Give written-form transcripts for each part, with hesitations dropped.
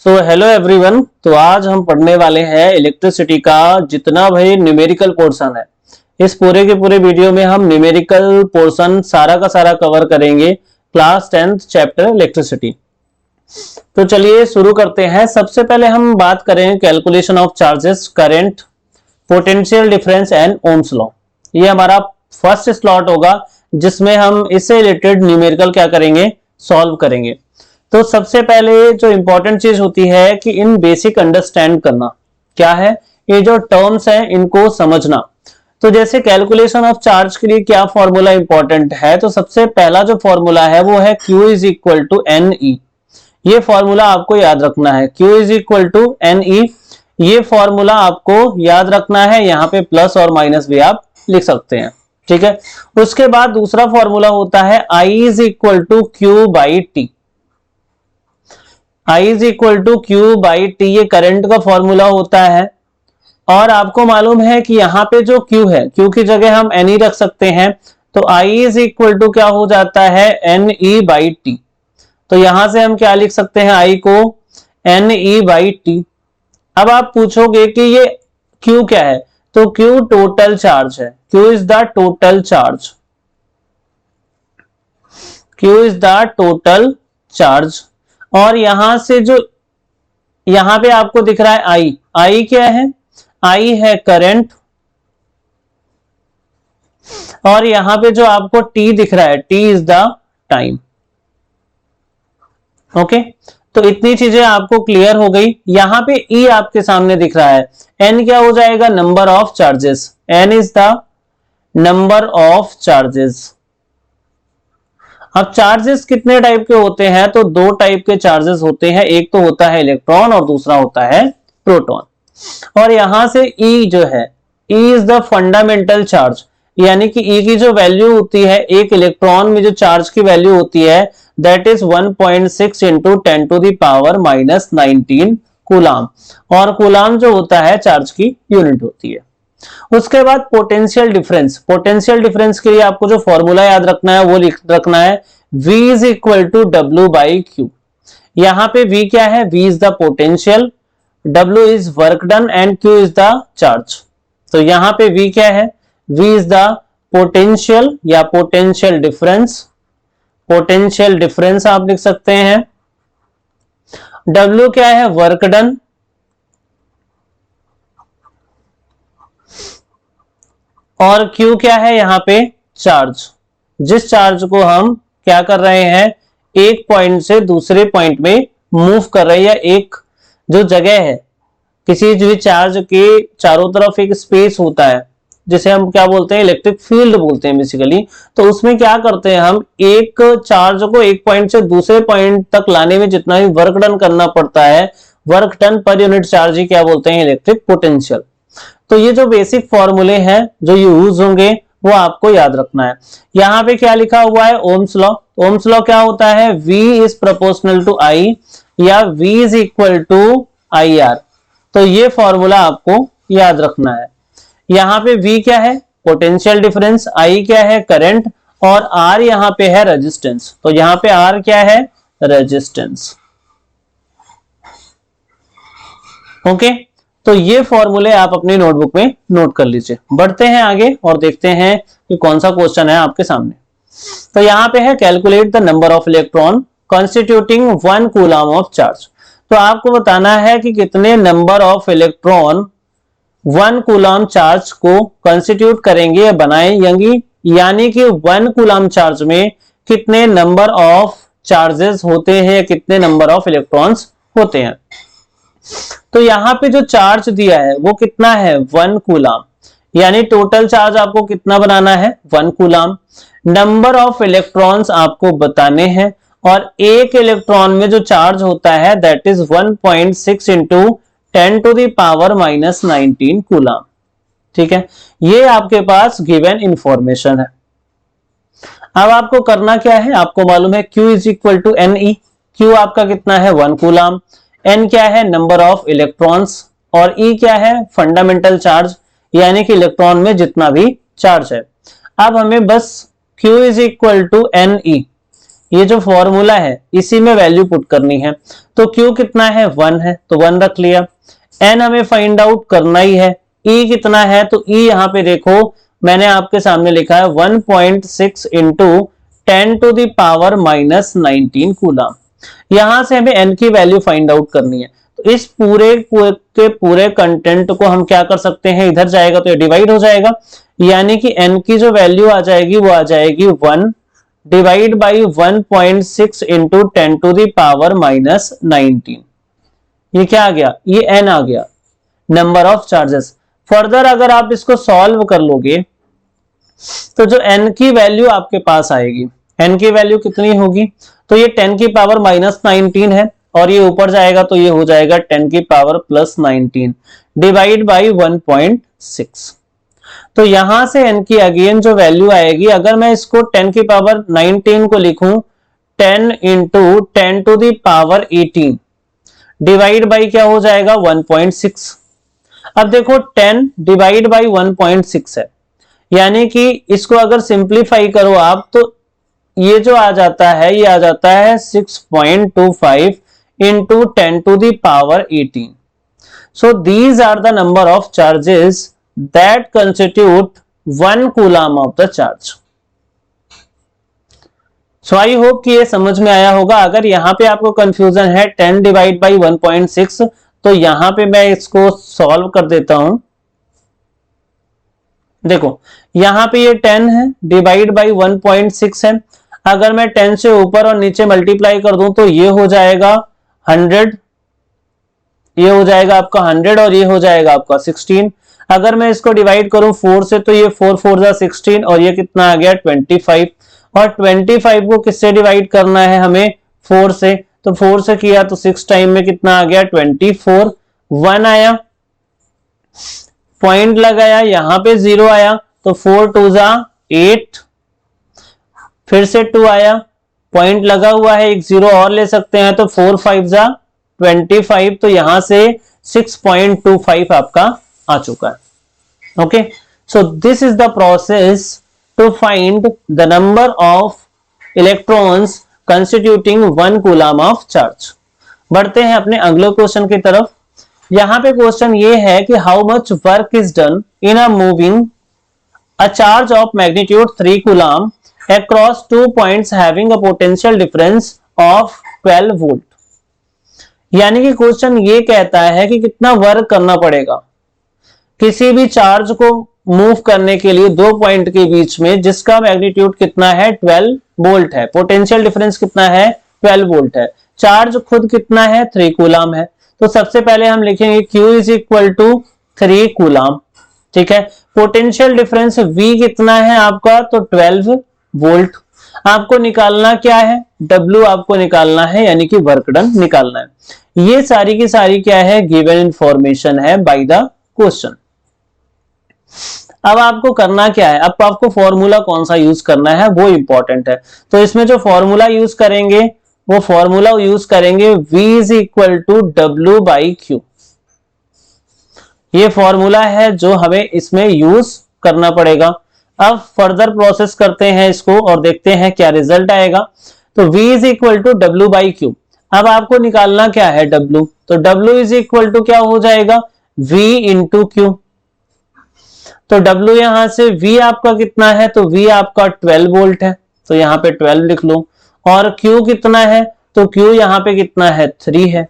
Hello everyone. तो आज हम पढ़ने वाले हैं इलेक्ट्रिसिटी का जितना भाई न्यूमेरिकल पोर्शन है। इस पूरे के पूरे वीडियो में हम न्यूमेरिकल पोर्शन सारा का सारा कवर करेंगे, क्लास 10th चैप्टर इलेक्ट्रिसिटी। तो चलिए शुरू करते हैं। सबसे पहले हम बात करें calculation of charges, current, potential difference and Ohm's law. ये हमारा फर्स्ट स्लॉट होगा जिसमें हम इससे रिलेटेड न्यूमेरिकल क्या करेंगे, सॉल्व करेंगे। तो सबसे पहले जो इंपॉर्टेंट चीज होती है कि इन बेसिक अंडरस्टैंड करना क्या है, ये जो टर्म्स हैं इनको समझना। तो जैसे कैलकुलेशन ऑफ चार्ज के लिए क्या फॉर्मूला इंपॉर्टेंट है, तो सबसे पहला जो फॉर्मूला है वो है Q is equal to NE। ये फॉर्मूला आपको याद रखना है, Q is equal to NE। ये फॉर्मूला आपको याद रखना है, यहाँ पे प्लस और माइनस भी आप लिख सकते हैं, ठीक है। उसके बाद दूसरा फॉर्मूला होता है I is equal to Q by T. I is equal to Q by T, ये करंट का फॉर्मूला होता है। और आपको मालूम है कि यहाँ पे जो Q है, Q की जगह हम NE रख सकते हैं, तो I इज इक्वल टू क्या हो जाता है, NE बाई टी। तो यहां से हम क्या लिख सकते हैं, I को NE बाई टी। अब आप पूछोगे कि ये Q क्या है, तो Q टोटल चार्ज है, Q is the total charge, Q is the total charge. और यहां से जो यहां पे आपको दिख रहा है I क्या है, I है करंट। और यहां पे जो आपको T दिख रहा है, T is the time. Okay, तो इतनी चीजें आपको क्लियर हो गई। यहां पे E आपके सामने दिख रहा है, N क्या हो जाएगा, number of charges, N is the number of charges. अब चार्जेस कितने टाइप के होते हैं, तो दो टाइप के चार्जेस होते हैं, एक तो होता है इलेक्ट्रॉन और दूसरा होता है प्रोटॉन। और यहां से E जो है, E is the fundamental charge, यानी कि E की जो वैल्यू होती है, एक इलेक्ट्रॉन में जो चार्ज की वैल्यू होती है that is 1.6 into 10 to the power minus 19 coulomb. और कूलाम जो होता है चार्ज की यूनिट होती है। उसके बाद पोटेंशियल डिफरेंस, पोटेंशियल डिफरेंस के लिए आपको जो फॉर्मूला याद रखना है वो लिख रखना है, V is equal to W by Q. यहां पे V क्या है, V is the potential, W is work done and Q is the charge. तो यहां पे V क्या है, V इज द पोटेंशियल या पोटेंशियल डिफरेंस, पोटेंशियल डिफरेंस आप लिख सकते हैं। W क्या है, वर्क डन। और Q क्या है, यहां पे चार्ज, जिस चार्ज को हम क्या कर रहे हैं, एक पॉइंट से दूसरे पॉइंट में मूव कर रहे हैं, या एक जो जगह है किसी भी चार्ज के चारों तरफ एक स्पेस होता है जिसे हम क्या बोलते हैं, इलेक्ट्रिक फील्ड बोलते हैं बेसिकली। तो उसमें क्या करते हैं हम, एक चार्ज को एक पॉइंट से दूसरे पॉइंट तक लाने में जितना भी वर्क डन करना पड़ता है, वर्क डन पर यूनिट चार्ज ही क्या बोलते हैं, इलेक्ट्रिक पोटेंशियल। तो ये जो बेसिक फॉर्मूले हैं जो यूज होंगे वो आपको याद रखना है। यहां पे क्या लिखा हुआ है, ओम्स लॉ। ओम्स लॉ क्या होता है, V is proportional to I या V is equal to IR। तो ये फॉर्मूला आपको याद रखना है। यहां पे V क्या है, पोटेंशियल डिफरेंस, I क्या है, करंट, और R यहां पे है रेजिस्टेंस। तो यहां पे R क्या है, रेजिस्टेंस। ओके, तो ये फॉर्मूले आप अपनी नोटबुक में नोट कर लीजिए। बढ़ते हैं आगे और देखते हैं कि कौन सा क्वेश्चन है आपके सामने। तो यहां पे है, calculate the number of electron constituting 1 coulomb of charge. तो आपको बताना है कि कितने number of electron 1 coulomb charge को कॉन्स्टिट्यूट करेंगे या बनाएंगे, यानी कि 1 कूलम चार्ज में कितने नंबर ऑफ चार्जेस होते हैं, कितने नंबर ऑफ इलेक्ट्रॉन्स होते हैं। तो यहां पे जो चार्ज दिया है वो कितना है, 1 कूलम, यानी टोटल चार्ज आपको कितना बनाना है, 1 कूलम। नंबर ऑफ इलेक्ट्रॉन्स आपको बताने हैं, और एक इलेक्ट्रॉन में जो चार्ज होता है that is 1.6 into 10 to the power minus 19 coulomb. ठीक है, ये आपके पास गिवन इंफॉर्मेशन है। अब आपको करना क्या है, आपको मालूम है Q is equal to NE। Q आपका कितना है, 1 कूलम। N क्या है, नंबर ऑफ इलेक्ट्रॉन्स, और E क्या है, फंडामेंटल चार्ज, यानी कि इलेक्ट्रॉन में जितना भी चार्ज है। अब हमें बस Q is equal to NE, ये जो फॉर्मूला है इसी में वैल्यू पुट करनी है। तो Q कितना है 1 है तो 1 रख लिया। N हमें फाइंड आउट करना ही है। E कितना है तो E यहाँ पे देखो मैंने आपके सामने लिखा है 1.6 इंटू 10⁻⁻19 कूलम। यहां से हमें N की वैल्यू फाइंड आउट करनी है। तो इस पूरे के पूरे कंटेंट को हम क्या कर सकते हैं, इधर जाएगा तो ये डिवाइड हो जाएगा, यानी कि N की जो वैल्यू आ जाएगी वो आ जाएगी 1 डिवाइड बाई 1.6 इंटू 10⁻⁻19। ये क्या आ गया, ये N आ गया, नंबर ऑफ चार्जेस। फर्दर अगर आप इसको सॉल्व कर लोगे तो जो N की वैल्यू आपके पास आएगी, N की वैल्यू कितनी होगी, तो ये 10⁻⁻19 है और ये ऊपर जाएगा तो ये हो जाएगा 10⁻+19 डिवाइड बाई 1.6। तो यहां से N की अगेन जो वैल्यू आएगी, अगर मैं इसको 10⁻19 को लिखूं 10 इंटू 10⁻18 डिवाइड बाई क्या हो जाएगा 1.6। अब देखो 10 डिवाइड बाई 1.6 है, यानी कि इसको अगर सिंप्लीफाई करो आप तो ये जो आ जाता है ये आ जाता है 6.25 into 10⁻18। So these are the number of charges that constitute 1 coulomb of the charge. So I hope कि ये समझ में आया होगा। अगर यहां पे आपको कंफ्यूजन है 10 डिवाइड बाई 1.6 तो यहां पे मैं इसको सॉल्व कर देता हूं। देखो यहां पे ये 10 है डिवाइड बाई 1.6 है, अगर मैं 10 से ऊपर और नीचे मल्टीप्लाई कर दूं तो ये हो जाएगा 100, ये हो जाएगा आपका 100 और ये हो जाएगा आपका 16। अगर मैं इसको डिवाइड करूं 4 से तो ये 4 4 16 और ये कितना आ गया 25, और 25 को किससे डिवाइड करना है हमें 4 से, तो 4 से किया तो 6 टाइम में कितना आ गया 24, 1 आया, पॉइंट लगाया यहां पे 0 आया तो 4 2 8, फिर से 2 आया, पॉइंट लगा हुआ है, एक 0 और ले सकते हैं तो 4 5 25, तो यहां से 6.25 आपका आ चुका है। Okay, so this is the process to find the number of electrons constituting 1 coulomb of charge. बढ़ते हैं अपने अगले क्वेश्चन की तरफ। यहां पे क्वेश्चन ये है कि how much work is done in a moving a charge of magnitude 3 coulomb across 2 points having a potential difference of 12 volt। यानी कि क्वेश्चन ये कहता है कि कितना वर्क करना पड़ेगा किसी भी चार्ज को मूव करने के लिए 2 पॉइंट के बीच में जिसका मैग्नीट्यूड कितना है 12 वोल्ट है, पोटेंशियल डिफरेंस कितना है 12 वोल्ट है, चार्ज खुद कितना है 3 कूलम है। तो सबसे पहले हम लिखेंगे Q is equal to 3 coulomb, ठीक है। पोटेंशियल डिफरेंस V कितना है आपका, तो 12 वोल्ट। आपको निकालना क्या है, W आपको निकालना है, यानी कि वर्क डन निकालना है। ये सारी की सारी क्या है, गिवन इंफॉर्मेशन है बाय द क्वेश्चन। अब आपको करना क्या है, अब आपको फॉर्मूला कौन सा यूज करना है वो इंपॉर्टेंट है। तो इसमें जो फॉर्मूला यूज करेंगे वो फॉर्मूला यूज करेंगे V is equal to W by Q। ये फॉर्मूला है जो हमें इसमें यूज करना पड़ेगा। अब फर्दर प्रोसेस करते हैं इसको और देखते हैं क्या रिजल्ट आएगा। तो V is equal to W by Q। अब आपको निकालना क्या है W, तो W इज इक्वल टू क्या हो जाएगा V इंटू Q। तो W यहां से V आपका कितना है, तो V आपका 12 वोल्ट है, तो यहां पे 12 लिख लो, और Q कितना है, तो Q यहां पे कितना है 3 है,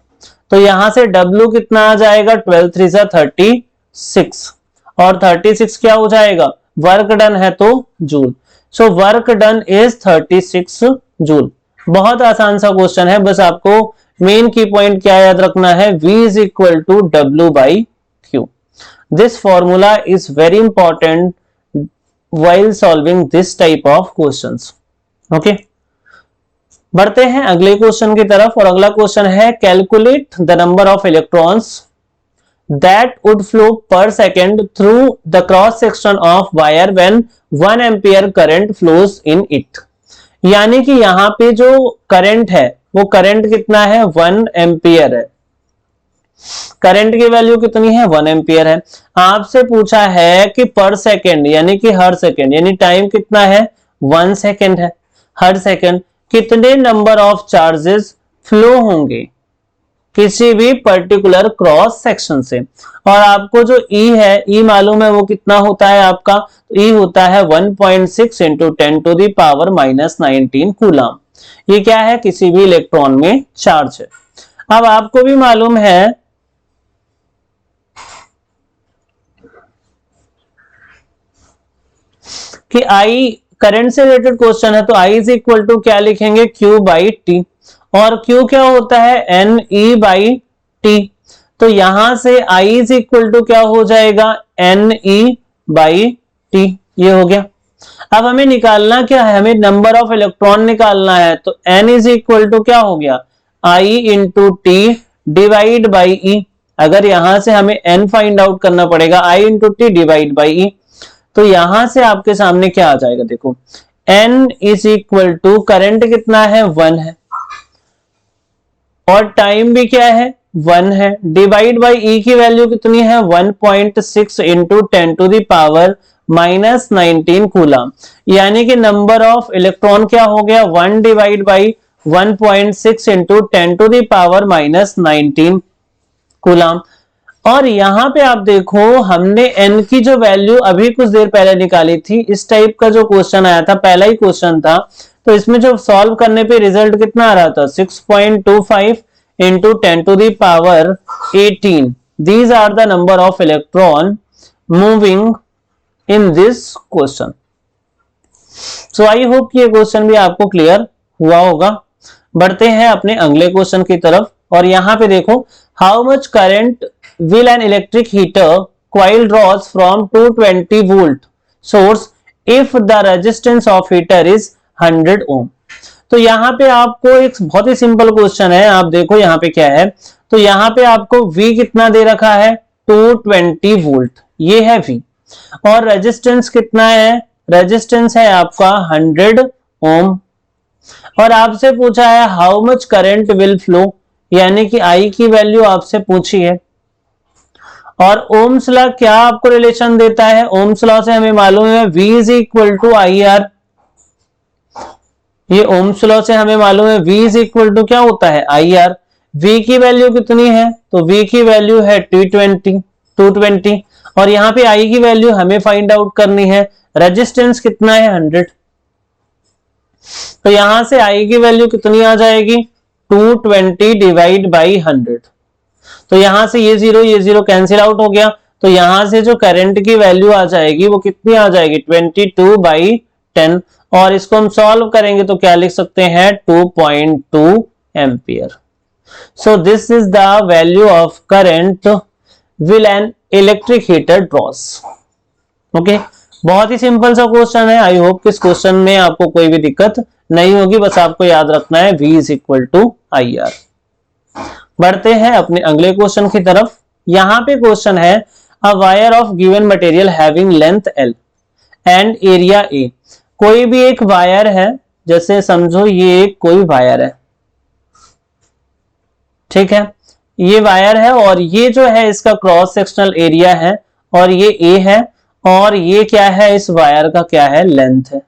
तो यहां से W कितना आ जाएगा 12 3 36, और 36 क्या हो जाएगा, वर्क डन है तो joule. So work done is 36 joule. बहुत आसान सा क्वेश्चन है, बस आपको मेन की पॉइंट क्या याद रखना है, V is equal to W by Q। This formula is very important while solving this type of questions। Okay, बढ़ते हैं अगले क्वेश्चन की तरफ, और अगला क्वेश्चन है calculate the number of electrons that would flow per second through the cross section of wire when 1 ampere current flows in it। यानी कि यहां पे जो करंट है वो करंट कितना है 1 एम्पियर है, करंट की वैल्यू कितनी है 1 एम्पियर है। आपसे पूछा है कि पर सेकेंड यानी कि हर सेकेंड, यानी टाइम कितना है 1 सेकेंड है हर सेकेंड, कितने नंबर ऑफ चार्जेस फ्लो होंगे किसी भी पर्टिकुलर क्रॉस सेक्शन से। और आपको जो ई है, ई मालूम है वो कितना होता है आपका, ई होता है 1.6 इंटू 10⁻⁻19 कूलम। ये क्या है, किसी भी इलेक्ट्रॉन में चार्ज है। अब आपको भी मालूम है कि आई करंट से रिलेटेड क्वेश्चन है, तो आई इज इक्वल टू क्या लिखेंगे, Q बाई टी। और Q क्या होता है, एन ई बाई टी। तो यहां से I इज इक्वल टू क्या हो जाएगा, एन ई बाई टी। ये हो गया। अब हमें निकालना क्या है, हमें नंबर ऑफ इलेक्ट्रॉन निकालना है। तो N इज इक्वल टू क्या हो गया, I into T divide by E. अगर यहां से हमें N फाइंड आउट करना पड़ेगा, I into T divide by E. तो यहां से आपके सामने क्या आ जाएगा, देखो N is equal to current कितना है, 1 है, और टाइम भी क्या है, 1 है, डिवाइड बाई ई की वैल्यू कितनी है, 1.6 इंटू 10⁻⁻19 कूलम। यानी कि नंबर ऑफ इलेक्ट्रॉन क्या हो गया, 1 डिवाइड बाई 1.6 इंटू 10⁻⁻19 कूलम। और यहां पे आप देखो हमने n की जो वैल्यू अभी कुछ देर पहले निकाली थी, इस टाइप का जो क्वेश्चन आया था, पहला ही क्वेश्चन था, तो इसमें जो सॉल्व करने पे रिजल्ट कितना आ रहा था, 6.25 into 10⁻18। These are the number of electron moving in this question. So I hope कि ये क्वेश्चन भी आपको क्लियर हुआ होगा। बढ़ते हैं अपने अगले क्वेश्चन की तरफ। और यहां पे देखो, how much current will an electric heater coil draws from 220 volt source if the resistance of heater is 100 ohm। तो यहां पे आपको एक बहुत ही सिंपल क्वेश्चन है, आप देखो यहां पे क्या है। तो यहां पे आपको V कितना दे रखा है, 220 वोल्ट, ये है V। और रेजिस्टेंस कितना है, रेजिस्टेंस है आपका 100 ओम। और आपसे पूछा है how much current will flow, यानी कि I की वैल्यू आपसे पूछी है। और ओम्स लॉ क्या आपको रिलेशन देता है, ओम्स लॉ से हमें मालूम है V is equal to I R. ये ओम्स लॉ से हमें मालूम है V इज इक्वल टू क्या होता है, आई आर। V की वैल्यू कितनी है, तो V की वैल्यू है 220। और यहाँ पे I की वैल्यू हमें फाइंड आउट करनी है, रेजिस्टेंस कितना है, 100। तो यहां से I की वैल्यू कितनी आ जाएगी, 220 डिवाइड बाई 100। तो यहां से ये जीरो कैंसिल आउट हो गया। तो यहां से जो करंट की वैल्यू आ जाएगी वो कितनी आ जाएगी, 22/10। और इसको हम सॉल्व करेंगे तो क्या लिख सकते हैं, 2.2 ampere. So this is the value of current will an electric heater draws. Okay, बहुत ही सिंपल सा क्वेश्चन है। आई होप कि इस क्वेश्चन में आपको कोई भी दिक्कत नहीं होगी, बस आपको याद रखना है V is equal to I R. बढ़ते हैं अपने अगले क्वेश्चन की तरफ। यहां पे क्वेश्चन है, a wire of given material having length L and area A। कोई भी एक वायर है, जैसे समझो ये एक कोई वायर है, ठीक है, ये वायर है और ये जो है इसका क्रॉस सेक्शनल एरिया है और ये A है, और ये क्या है, इस वायर का क्या है, लेंथ है।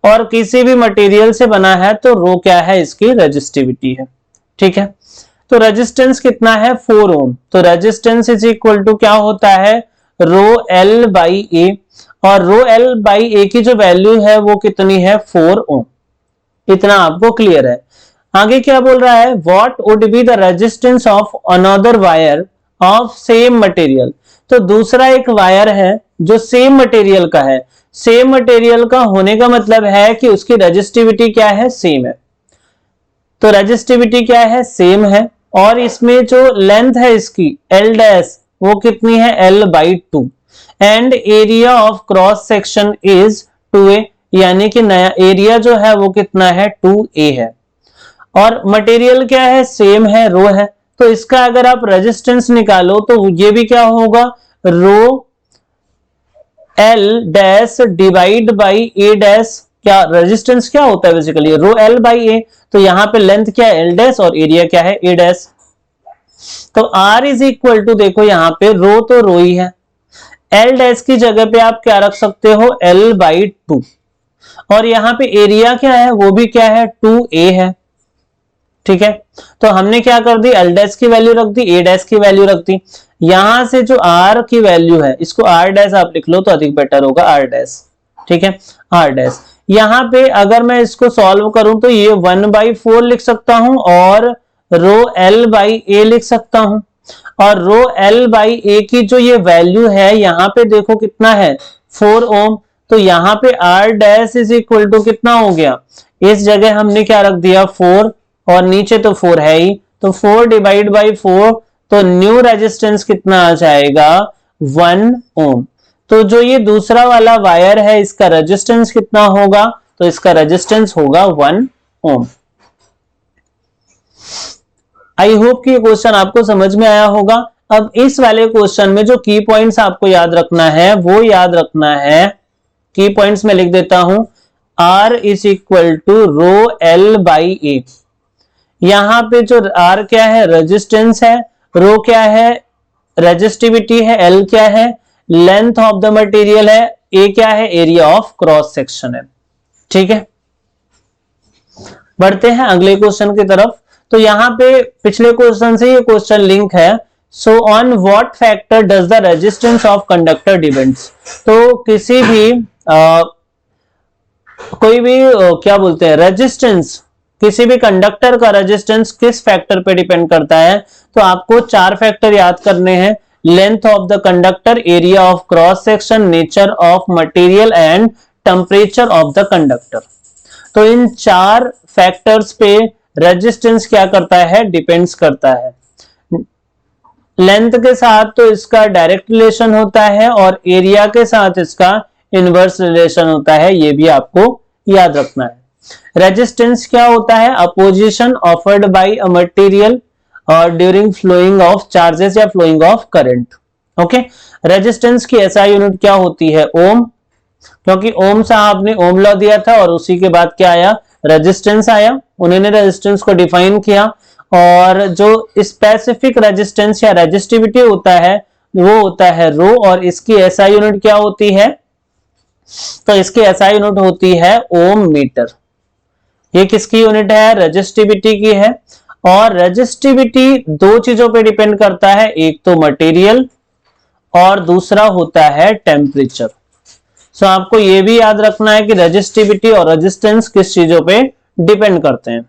और किसी भी मटेरियल से बना है तो रो क्या है, इसकी रेजिस्टिविटी है। ठीक है, तो रेजिस्टेंस कितना है, 4 ओम। तो रेजिस्टेंस इज इक्वल टू क्या होता है, रो एल बाई ए। और रो एल बाई ए की जो वैल्यू है वो कितनी है, 4 ओम। इतना आपको क्लियर है। आगे क्या बोल रहा है, what would be the resistance of another wire of same material. तो दूसरा एक वायर है जो सेम मटेरियल का है। सेम मटेरियल का होने का मतलब है कि उसकी रेजिस्टिविटी क्या है, सेम है। तो रेजिस्टिविटी क्या है, सेम है। और इसमें जो लेंथ है इसकी एल डैश, वो कितनी है, L by 2। And area of cross section is 2a, यानी कि नया एरिया जो है वो कितना है, 2a है। और मटेरियल क्या है, सेम है, रो है। तो इसका अगर आप रेजिस्टेंस निकालो तो ये भी क्या होगा, rho L dash divide by A dash. क्या रेजिस्टेंस क्या होता है, बेसिकली रो एल बाई ए। तो यहां पे लेंथ क्या है, एल डैश, और एरिया क्या है, ए डैश। तो आर इज इक्वल टू, देखो यहां पे रो तो रो ही है, एल डैश की जगह पे आप क्या रख सकते हो, एल बाई 2। और यहाँ पे एरिया क्या है, वो भी क्या है, 2a है। ठीक है, तो हमने क्या कर दी, एल डैश की वैल्यू रख दी, ए डैश की वैल्यू रख दी। यहां से जो आर की वैल्यू है इसको आर डैश आप लिख लो तो अधिक बेटर होगा, आर डैश। ठीक है, आर डैश। यहाँ पे अगर मैं इसको सॉल्व करूं तो ये 1/4 लिख सकता हूं और रो एल बाई ए लिख सकता हूं। और रो एल बाई ए की जो ये वैल्यू है यहाँ पे देखो कितना है, 4 ओम। तो यहाँ पे R dash is equal to कितना हो गया, इस जगह हमने क्या रख दिया 4 और नीचे तो 4 है ही, तो 4 डिवाइड बाई 4, तो न्यू रेजिस्टेंस कितना आ जाएगा 1 ओम। तो जो ये दूसरा वाला वायर है इसका रेजिस्टेंस कितना होगा, तो इसका रेजिस्टेंस होगा 1 ओम। आई होप कि ये क्वेश्चन आपको समझ में आया होगा। अब इस वाले क्वेश्चन में जो की पॉइंट्स आपको याद रखना है वो याद रखना है, की पॉइंट्स में लिख देता हूं, R is equal to rho L by A. यहां पे जो R क्या है, रेजिस्टेंस है, रो क्या है, रेजिस्टिविटी है, L क्या है, लेंथ ऑफ द मटेरियल है, A क्या है, एरिया ऑफ क्रॉस सेक्शन है। ठीक है, बढ़ते हैं अगले क्वेश्चन की तरफ। तो यहां पे पिछले क्वेश्चन से ये क्वेश्चन लिंक है। So on what factor does the resistance of conductor depends. तो किसी भी कोई भी क्या बोलते हैं, रेजिस्टेंस, किसी भी कंडक्टर का रेजिस्टेंस किस फैक्टर पे डिपेंड करता है, तो आपको 4 फैक्टर याद करने हैं, length of the conductor, area of cross section, nature of material and temperature of the conductor. तो इन 4 फैक्टर्स पे रेजिस्टेंस क्या करता है, डिपेंड्स करता है। लेंथ के साथ तो इसका डायरेक्ट रिलेशन होता है और एरिया के साथ इसका इनवर्स रिलेशन होता है, ये भी आपको याद रखना है। रेजिस्टेंस क्या होता है, opposition offered by a material और ड्यूरिंग फ्लोइंग ऑफ चार्जेस या flowing of current. Okay, resistance की एसआई यूनिट क्या होती है, ओम, क्योंकि ओम साहब ने ओम लॉ दिया था और उसी के बाद क्या आया, रेजिस्टेंस आया, उन्होंने रेजिस्टेंस को डिफाइन किया। और जो स्पेसिफिक रेजिस्टेंस या रेजिस्टिविटी होता है वो होता है रो, और इसकी एसआई यूनिट क्या होती है, तो इसकी एसआई यूनिट होती है ओम मीटर। ये किसकी यूनिट है, रेजिस्टिविटी की है। और रेजिस्टिविटी 2 चीजों पे डिपेंड करता है, एक तो मटेरियल और दूसरा होता है टेम्परेचर। सो आपको ये भी याद रखना है कि रेजिस्टिविटी और रेजिस्टेंस किस चीजों पे डिपेंड करते हैं।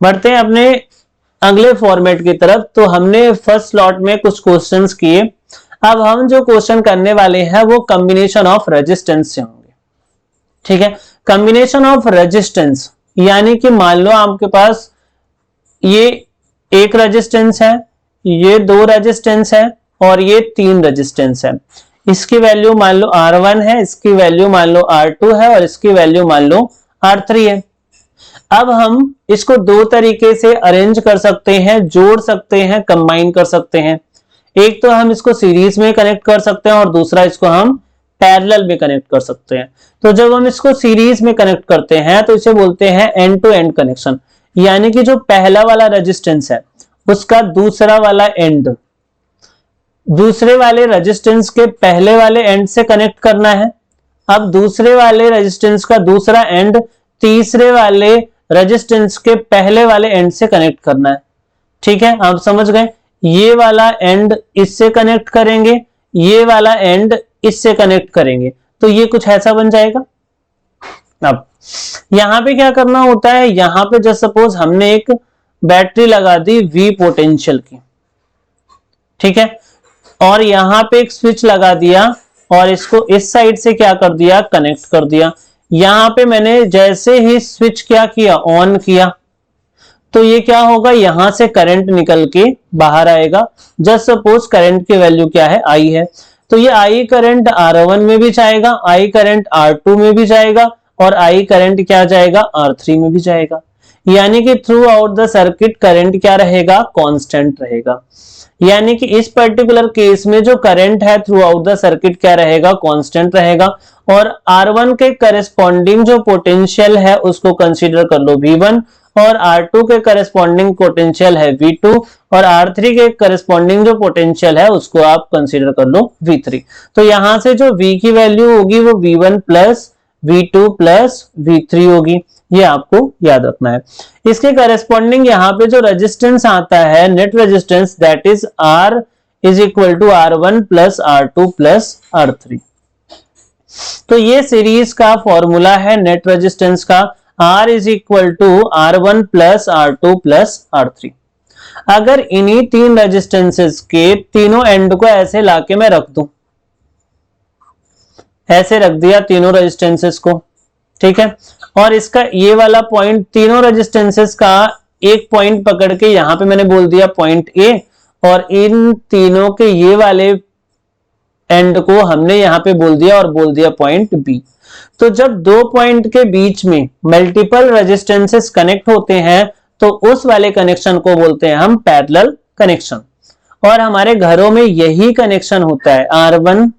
बढ़ते हैं अपने अगले फॉर्मेट की तरफ। तो हमने फर्स्ट स्लॉट में कुछ क्वेश्चंस किए, अब हम जो क्वेश्चन करने वाले हैं वो कॉम्बिनेशन ऑफ रेजिस्टेंस से होंगे। ठीक है, कॉम्बिनेशन ऑफ रेजिस्टेंस यानी कि मान लो आपके पास ये एक रेजिस्टेंस है, ये 2 रेजिस्टेंस है और ये 3 रेजिस्टेंस है। इसकी वैल्यू मान लो R1 है, इसकी वैल्यू मान लो R2 है और इसकी वैल्यू मान लो R3 है। अब हम इसको 2 तरीके से अरेंज कर सकते हैं, जोड़ सकते हैं, कंबाइन कर सकते हैं। एक तो हम इसको सीरीज में कनेक्ट कर सकते हैं और दूसरा इसको हम पैरेलल में कनेक्ट कर सकते हैं। तो जब हम इसको सीरीज में कनेक्ट करते हैं तो इसे बोलते हैं एंड टू एंड कनेक्शन, यानी कि जो पहला वाला रेजिस्टेंस है उसका दूसरा वाला एंड दूसरे वाले रेजिस्टेंस के पहले वाले एंड से कनेक्ट करना है। अब दूसरे वाले रेजिस्टेंस का दूसरा एंड तीसरे वाले रेजिस्टेंस के पहले वाले एंड से कनेक्ट करना है। ठीक है, आप समझ गए, ये वाला एंड इससे कनेक्ट करेंगे, ये वाला एंड इससे कनेक्ट करेंगे, तो ये कुछ ऐसा बन जाएगा। अब यहां पे क्या करना होता है, यहां पे जस्ट सपोज हमने एक बैटरी लगा दी V पोटेंशियल की, ठीक है, और यहां पे एक स्विच लगा दिया और इसको इस साइड से क्या कर दिया, कनेक्ट कर दिया। यहां पे मैंने जैसे ही स्विच क्या किया, ऑन किया, तो ये क्या होगा, यहां से करंट निकल के बाहर आएगा। जस्ट सपोज करंट की वैल्यू क्या है, I है, तो ये I करंट R1 में भी जाएगा, I करंट R2 में भी जाएगा और I करंट क्या जाएगा, R3 में भी जाएगा। यानी कि through out the circuit current क्या रहेगा, कांस्टेंट रहेगा। यानी कि इस पर्टिकुलर केस में जो करंट है थ्रू आउट द सर्किट क्या रहेगा, कांस्टेंट रहेगा। और R1 के करस्पॉन्डिंग जो पोटेंशियल है उसको कंसीडर कर लो V1, और R2 के करस्पॉन्डिंग पोटेंशियल है V2, और R3 के करस्पॉन्डिंग जो पोटेंशियल है उसको आप कंसीडर कर लो V3। तो यहां से जो V की वैल्यू होगी वो V1 plus V2 plus V3 होगी, ये आपको याद रखना है। इसके करेस्पॉन्डिंग यहाँ पे जो रेजिस्टेंस आता है, net resistance, that is R is equal to R1 plus R2 plus R3। तो ये सीरीज का फॉर्मूला है नेट रेजिस्टेंस का, R is equal to R1 plus R2 plus R3। अगर इन्हीं तीन रेजिस्टेंसेस के तीनों एंड को ऐसे लाके मैं रख दूं, ऐसे रख दिया तीनों रेजिस्टेंसेस को, ठीक है, और इसका ये वाला पॉइंट, तीनों रेजिस्टेंसेस का एक पॉइंट पकड़ के यहां पे मैंने बोल दिया पॉइंट ए, और इन तीनों के ये वाले एंड को हमने यहां पे बोल दिया और बोल दिया पॉइंट बी। तो जब दो पॉइंट के बीच में मल्टीपल रेजिस्टेंसेस कनेक्ट होते हैं तो उस वाले कनेक्शन को बोलते हैं हम पैरेलल कनेक्शन। और हमारे घरों में यही कनेक्शन होता है, R1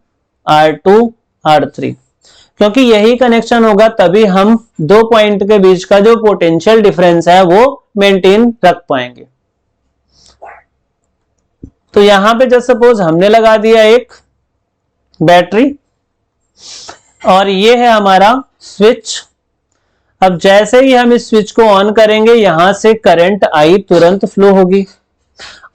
R2 R3, क्योंकि यही कनेक्शन होगा तभी हम दो पॉइंट के बीच का जो पोटेंशियल डिफरेंस है वो मेंटेन रख पाएंगे। तो यहां पे जस्ट सपोज हमने लगा दिया एक बैटरी और ये है हमारा स्विच। अब जैसे ही हम इस स्विच को ऑन करेंगे यहां से करंट आई तुरंत फ्लो होगी,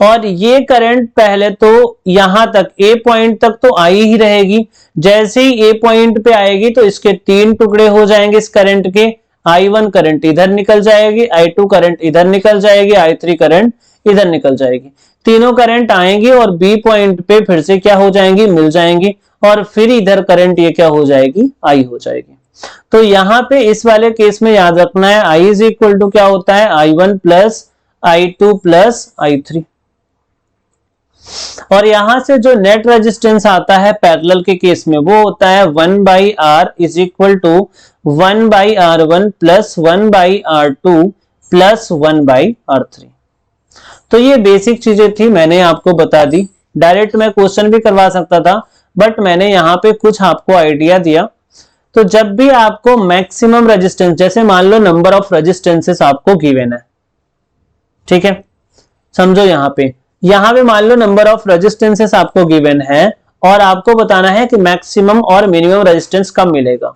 और ये करंट पहले तो यहां तक ए पॉइंट तक तो आई ही रहेगी, जैसे ही ए पॉइंट पे आएगी तो इसके तीन टुकड़े हो जाएंगे इस करंट के, I1 करंट इधर निकल जाएगी, I2 करंट इधर निकल जाएगी, I3 करंट इधर निकल जाएगी। तीनों करंट आएंगी और बी पॉइंट पे फिर से क्या हो जाएंगी, मिल जाएंगी, और फिर इधर करंट ये क्या हो जाएगी, आई हो जाएगी। तो यहां पे इस वाले केस में याद रखना है I इज इक्वल टू क्या होता है, I1 plus I2 plus I3। और यहां से जो नेट रेजिस्टेंस आता है पैरेलल के केस में वो होता है 1/R is equal to 1/R1 plus 1/R2 plus 1/R3। तो ये बेसिक चीजें थी, मैंने आपको बता दी। डायरेक्ट मैं क्वेश्चन भी करवा सकता था बट मैंने यहाँ पे कुछ आपको आइडिया दिया। तो जब भी आपको मैक्सिमम रेजिस्टेंस, जैसे मान लो नंबर ऑफ रेजिस्टेंसेस आपको गिवन है, ठीक है, समझो यहां पे मान लो नंबर ऑफ रेजिस्टेंसेस आपको गिवन है और आपको बताना है कि मैक्सिमम और मिनिमम रेजिस्टेंस कब मिलेगा।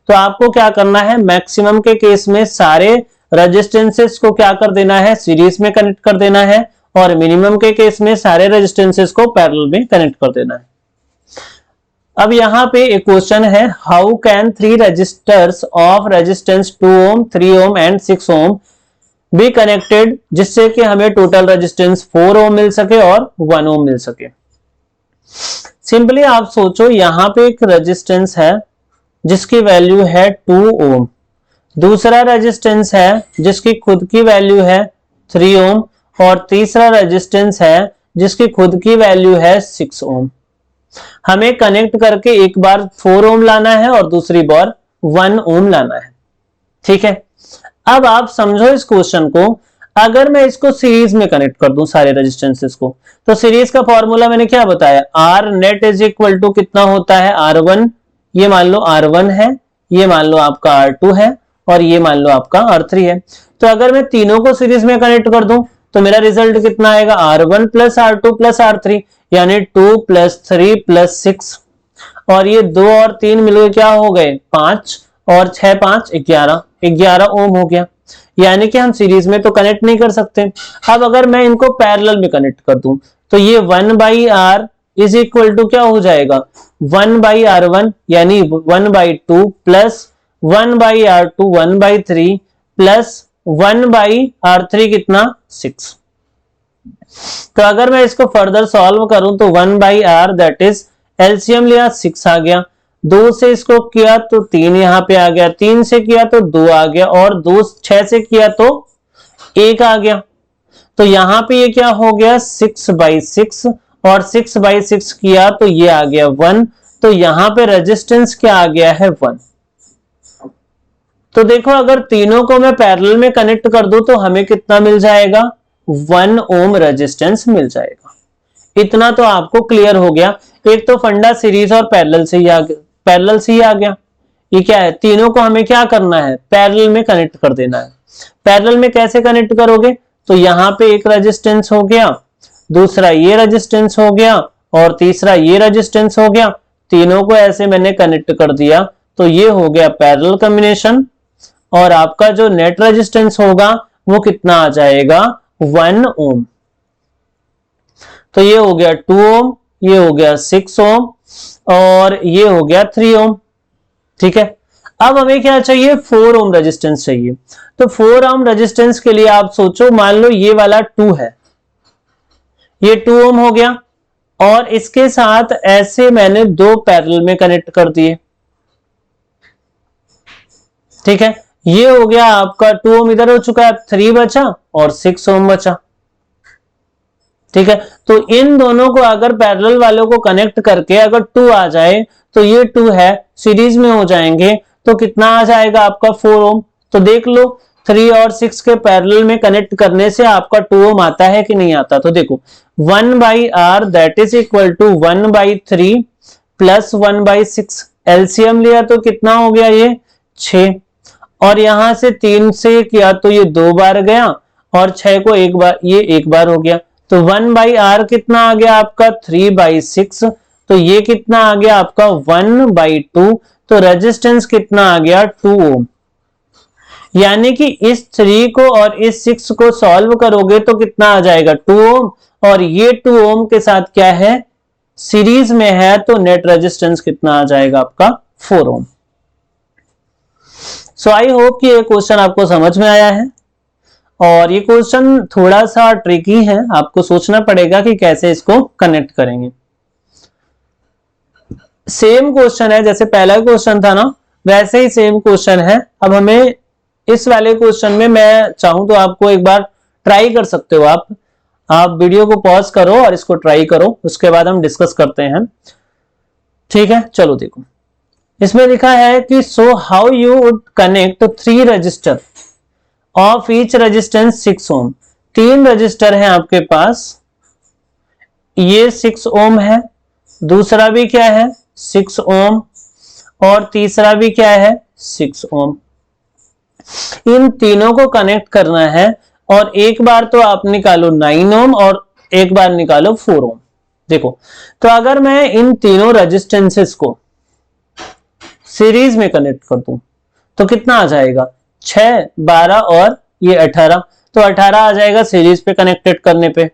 तो आपको क्या करना है, मैक्सिमम के केस में सारे रेजिस्टेंसेस को क्या कर देना है, सीरीज में कनेक्ट कर देना है, और मिनिमम के केस में सारे रेजिस्टेंसेस को पैरेलल में कनेक्ट कर देना है। अब यहां पे एक क्वेश्चन है, how can 3 resistors of resistance 2 ohm 3 ohm and 6 ohm be connected, जिससे कि हमें टोटल रेजिस्टेंस 4 ओम मिल सके और 1 ओम मिल सके। सिंपली आप सोचो, यहां पे एक रेजिस्टेंस है जिसकी वैल्यू है 2 ओम, दूसरा रेजिस्टेंस है जिसकी खुद की वैल्यू है 3 ओम, और तीसरा रेजिस्टेंस है जिसकी खुद की वैल्यू है 6 ओम। हमें कनेक्ट करके एक बार 4 ओम लाना है और दूसरी बार 1 ओम लाना है, ठीक है। अब आप समझो इस क्वेश्चन को, अगर मैं इसको सीरीज में कनेक्ट कर दूं सारे रेजिस्टेंसेस को, तो सीरीज का फॉर्मूला मैंने क्या बताया, R net is equal to कितना होता है, R1, ये मान लो R1 है, ये मान लो आपका R2 है, और ये मान लो आपका R3 है। तो अगर मैं तीनों को सीरीज में कनेक्ट कर दूं तो मेरा रिजल्ट कितना आएगा, R1 plus R2 plus R3, यानी 2 प्लस 3 प्लस 6, और ये 2 और 3 मिलकर क्या हो गए 5, और 6 5 11 ओम हो गया। यानी कि हम सीरीज में तो कनेक्ट नहीं कर सकते। अब अगर मैं इनको पैरेलल में कनेक्ट कर दूं तो ये 1/R इज इक्वल टू क्या हो जाएगा, 1/R1 यानी 1/2 प्लस 1/R2 1/3 प्लस 1/R3 कितना 6। तो अगर मैं इसको फर्दर सॉल्व करूं तो 1/R दैट इज एलसीएम लिया 6 आ गया, 2 से इसको किया तो 3 यहां पे आ गया, 3 से किया तो 2 आ गया, और 2 6 से किया तो 1 आ गया। तो यहां पे ये क्या हो गया 6/6, और 6/6 किया तो ये आ गया 1। तो यहां पे रेजिस्टेंस क्या आ गया है 1। तो देखो अगर तीनों को मैं पैरेलल में कनेक्ट कर दूं तो हमें कितना मिल जाएगा, 1 ओम रेजिस्टेंस मिल जाएगा। इतना तो आपको क्लियर हो गया। एक तो फंडा सीरीज और पैरेलल से ही आ गया। ये क्या है, तीनों को हमें क्या करना है, पैरेलल में कनेक्ट कर देना है। पैरेलल में कैसे कनेक्ट करोगे, तो यहां पे एक रेजिस्टेंस हो गया, दूसरा ये रेजिस्टेंस हो गया, और तीसरा ये रेजिस्टेंस हो गया। तीनों को ऐसे मैंने कनेक्ट कर दिया तो ये हो गया पैरेलल कॉम्बिनेशन, और आपका जो नेट रेजिस्टेंस होगा वो कितना आ जाएगा 1 ओम। तो ये हो गया 2 ओम, ये हो गया 6 ओम, और ये हो गया 3 ओम। ठीक है, अब हमें क्या चाहिए, 4 ओम रेजिस्टेंस चाहिए। तो 4 ओम रेजिस्टेंस के लिए आप सोचो, मान लो ये वाला 2 है, ये 2 ओम हो गया, और इसके साथ ऐसे मैंने दो पैरेलल में कनेक्ट कर दिए। ठीक है, ये हो गया आपका 2 ओम इधर हो चुका है, 3 बचा और 6 ओम बचा। ठीक है, तो इन दोनों को अगर पैरेलल वालों को कनेक्ट करके अगर 2 आ जाए तो ये 2 है, सीरीज में हो जाएंगे, तो कितना आ जाएगा आपका 4 ओम। तो देख लो 3 और 6 के पैरेलल में कनेक्ट करने से आपका 2 ओम आता है कि नहीं आता। तो देखो 1/r that is equal to 1/3 प्लस 1/6, एलसीएम लिया तो कितना हो गया ये 6, और यहां से 3 से किया तो ये 2 बार गया, और 6 को एक बार, ये एक बार हो गया। तो 1/r कितना आ गया आपका 3/6, तो ये कितना आ गया आपका 1/2, तो रेजिस्टेंस कितना आ गया 2 ओम। यानी कि इस 3 को और इस 6 को सॉल्व करोगे तो कितना आ जाएगा 2 ओम, और ये 2 ओम के साथ क्या है, सीरीज में है, तो नेट रेजिस्टेंस कितना आ जाएगा आपका 4 ओम। सो आई होप कि ये क्वेश्चन आपको समझ में आया है, और ये क्वेश्चन थोड़ा सा ट्रिकी है, आपको सोचना पड़ेगा कि कैसे इसको कनेक्ट करेंगे। सेम क्वेश्चन है, जैसे पहला क्वेश्चन था ना, वैसे ही सेम क्वेश्चन है। अब हमें इस वाले क्वेश्चन में मैं चाहूं तो आपको एक बार ट्राई कर सकते हो, आप वीडियो को पॉज करो और इसको ट्राई करो, उसके बाद हम डिस्कस करते हैं। ठीक है, चलो देखो, इसमें लिखा है कि so how you would connect 3 resistor of each resistance 6 ohm. 3 resistor हैं आपके पास, ये 6 ओम है, दूसरा भी क्या है 6 ओम, और तीसरा भी क्या है 6 ओम। इन तीनों को कनेक्ट करना है, और एक बार तो आप निकालो 9 ओम और एक बार निकालो 4 ओम। देखो, तो अगर मैं इन तीनों रेजिस्टेंसेस को सीरीज में कनेक्ट कर दूं तो कितना आ जाएगा 6, 12 और ये 18, तो 18 आ जाएगा सीरीज पे कनेक्टेड करने पे।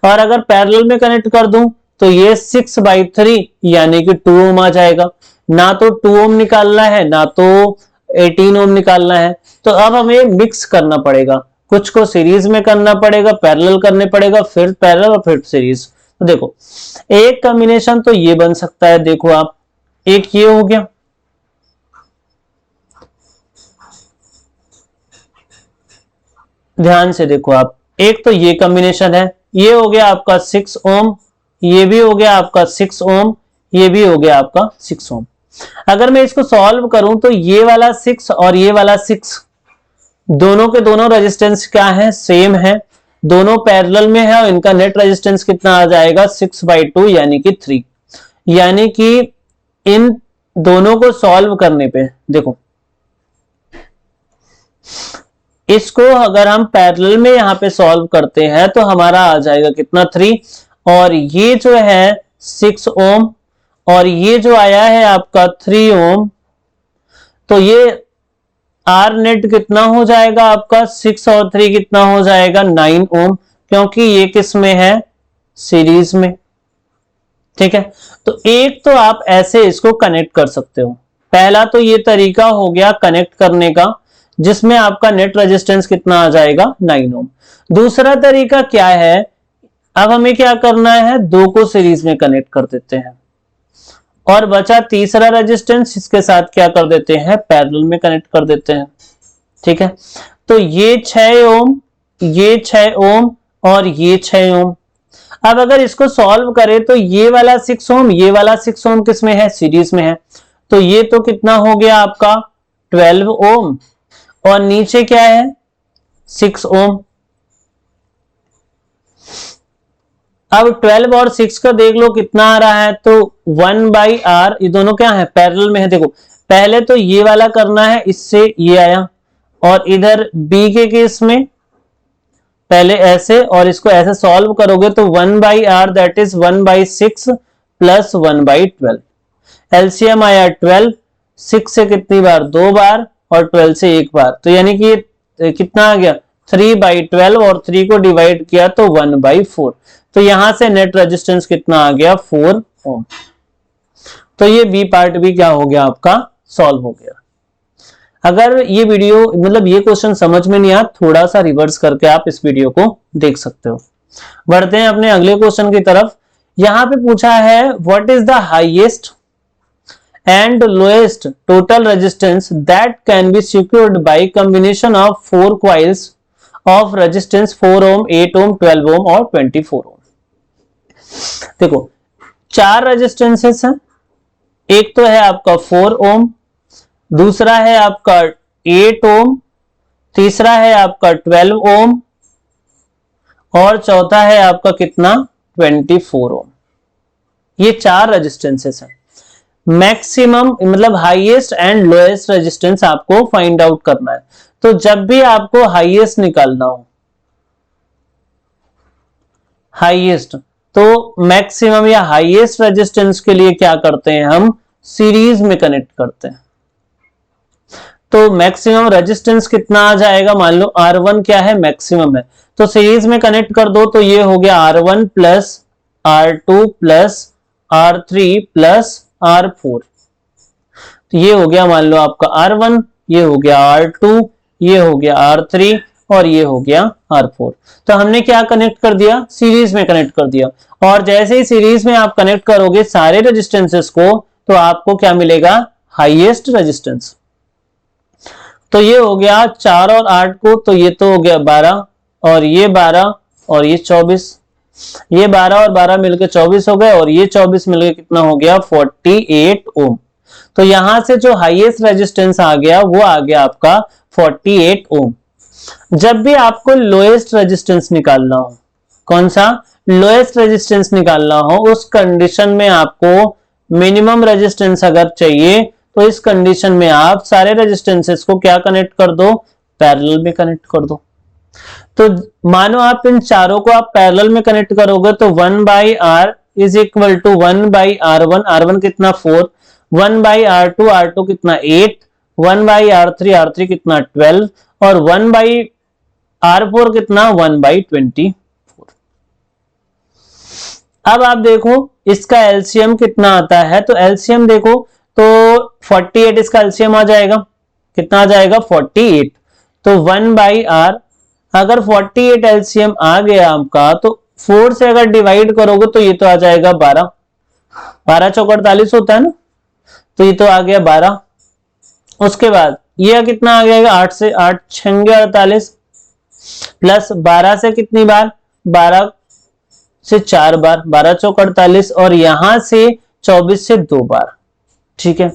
और अगर पैरेलल में कनेक्ट कर दूं तो ये 6/3 यानी कि 2 ओम आ जाएगा। ना तो 2 ओम निकालना है, ना तो 18 ओम निकालना है। तो अब हमें मिक्स करना पड़ेगा, कुछ को सीरीज में करना पड़ेगा, पैरेलल करने पड़ेगा, फिर पैरेलल और फिर सीरीज। तो देखो, एक कॉम्बिनेशन तो ये बन सकता है, देखो आप, एक ये हो गया, ध्यान से देखो आप, एक तो ये कॉम्बिनेशन है, ये हो गया आपका 6 ओम, ये भी हो गया आपका 6 ओम, ये भी हो गया आपका 6 ओम। अगर मैं इसको सॉल्व करूं तो ये वाला 6 और ये वाला 6 दोनों के दोनों रेजिस्टेंस क्या है, सेम है, दोनों पैरेलल में है, और इनका नेट रेजिस्टेंस कितना आ जाएगा 6/2 यानी कि 3। यानी कि इन दोनों को सॉल्व करने पे देखो, इसको अगर हम पैरेलल में यहां पे सॉल्व करते हैं तो हमारा आ जाएगा कितना 3, और ये जो है 6 ओम, और ये जो आया है आपका 3 ओम, तो ये आर नेट कितना हो जाएगा आपका 6 और 3 कितना हो जाएगा 9 ओम, क्योंकि ये किस में है, सीरीज में। ठीक है, तो एक तो आप ऐसे इसको कनेक्ट कर सकते हो। पहला तो ये तरीका हो गया कनेक्ट करने का, जिसमें आपका नेट रेजिस्टेंस कितना आ जाएगा 9 ओम। दूसरा तरीका क्या है, अब हमें क्या करना है, दो को सीरीज में कनेक्ट कर देते हैं, और बचा तीसरा रेजिस्टेंस, इसके साथ क्या कर देते हैं, पैरेलल में कनेक्ट कर देते हैं। ठीक है, तो ये 6 ओम, ये 6 ओम और ये 6 ओम। अब अगर इसको सॉल्व करें तो ये वाला 6 ओम, ये वाला 6 ओम किस में है, सीरीज में है, तो ये तो कितना हो गया आपका 12 ओम, और नीचे क्या है 6 ओम। अब 12 और 6 का देख लो कितना आ रहा है, तो 1/r, ये दोनों क्या है, पैरेलल में है। देखो, पहले तो ये वाला करना है, इससे ये आया, और इधर b के केस में पहले ऐसे, और इसको ऐसे सॉल्व करोगे तो 1/r that is 1/6 plus 1/12, LCM आया 12, 6 से कितनी बार, 2 बार, और 12 से 1 बार, तो यानी कि ये कितना आ गया 3/12, और 3 को डिवाइड किया तो 1/4, तो यहां से नेट रेजिस्टेंस कितना आ गया 4 ओम। तो ये बी पार्ट भी क्या हो गया आपका सॉल्व हो गया। अगर ये वीडियो मतलब ये क्वेश्चन समझ में नहीं आया, थोड़ा सा रिवर्स करके आप इस वीडियो को देख सकते हो। बढ़ते हैं अपने अगले क्वेश्चन की तरफ। यहां पे पूछा है what is the highest and lowest total resistance that can be secured by combination of 4 coils of resistance 4 ohm, 8 ohm, 12 ohm और 24 ohm। देखो 4 रेजिस्टेंसेस हैं, एक तो है आपका 4 ओम, दूसरा है आपका 8 ओम, तीसरा है आपका 12 ओम, और चौथा है आपका कितना 24 ओम। ये 4 रेजिस्टेंसेस हैं। मैक्सिमम मतलब हाईएस्ट एंड लोएस्ट रेजिस्टेंस आपको फाइंड आउट करना है। तो जब भी आपको हाईएस्ट निकालना हो, हाईएस्ट, तो मैक्सिमम या हाईएस्ट रेजिस्टेंस के लिए क्या करते हैं हम, सीरीज में कनेक्ट करते हैं। तो मैक्सिमम रेजिस्टेंस कितना आ जाएगा, मान लो R1 क्या है मैक्सिमम है, तो सीरीज में कनेक्ट कर दो तो ये हो गया R1 plus R2 plus R3 plus R4। तो ये हो गया मान लो आपका R1, ये हो गया R2, ये हो गया R3 और ये हो गया R4। तो हमने क्या कनेक्ट कर दिया, सीरीज में कनेक्ट कर दिया। और जैसे ही सीरीज में आप कनेक्ट करोगे सारे रेजिस्टेंसेस को, तो आपको क्या मिलेगा, हाईएस्ट रेजिस्टेंस। तो ये हो गया 4 और 8 को, तो ये तो हो गया 12, और ये 12 और ये 24, ये 12 और 12 मिलकर 24 हो गए, और ये 24 मिलकर कितना हो गया 48 ओम। तो यहां से जो हाईएस्ट रेजिस्टेंस आ गया वो आ गया आपका 48 ओम। जब भी आपको लोएस्ट रेजिस्टेंस निकालना हो, कौन सा लोएस्ट रेजिस्टेंस निकालना हो, उस कंडीशन में आपको मिनिमम रेजिस्टेंस अगर चाहिए, तो इस कंडीशन में आप सारे रेजिस्टेंसेस को क्या कनेक्ट कर दो, पैरेलल में कनेक्ट कर दो। तो मानो आप इन चारों को आप पैरेलल में कनेक्ट करोगे तो 1/R is equal to 1/R1, R1 कितना 4, 1/R2, R2 कितना 8, 1/R3, R3 कितना 12, और 1/R4 कितना 1/24। अब आप देखो इसका एलसीएम कितना आता है, तो एलसीएम देखो तो 48 इसका एलसीएम आ जाएगा, कितना आ जाएगा 48। तो 1/R, अगर 48 एलसीएम आ गया आपका, तो 4 से अगर डिवाइड करोगे तो ये तो आ जाएगा 12, 12 चौक 48 होता है ना, तो ये तो आ गया 12। उसके बाद ये कितना आ गया 8 से 8 छंगे 48, प्लस 12 से कितनी बार, 12 से 4 बार, 12 चौक 48, और यहां से 24 से 2 बार। ठीक है,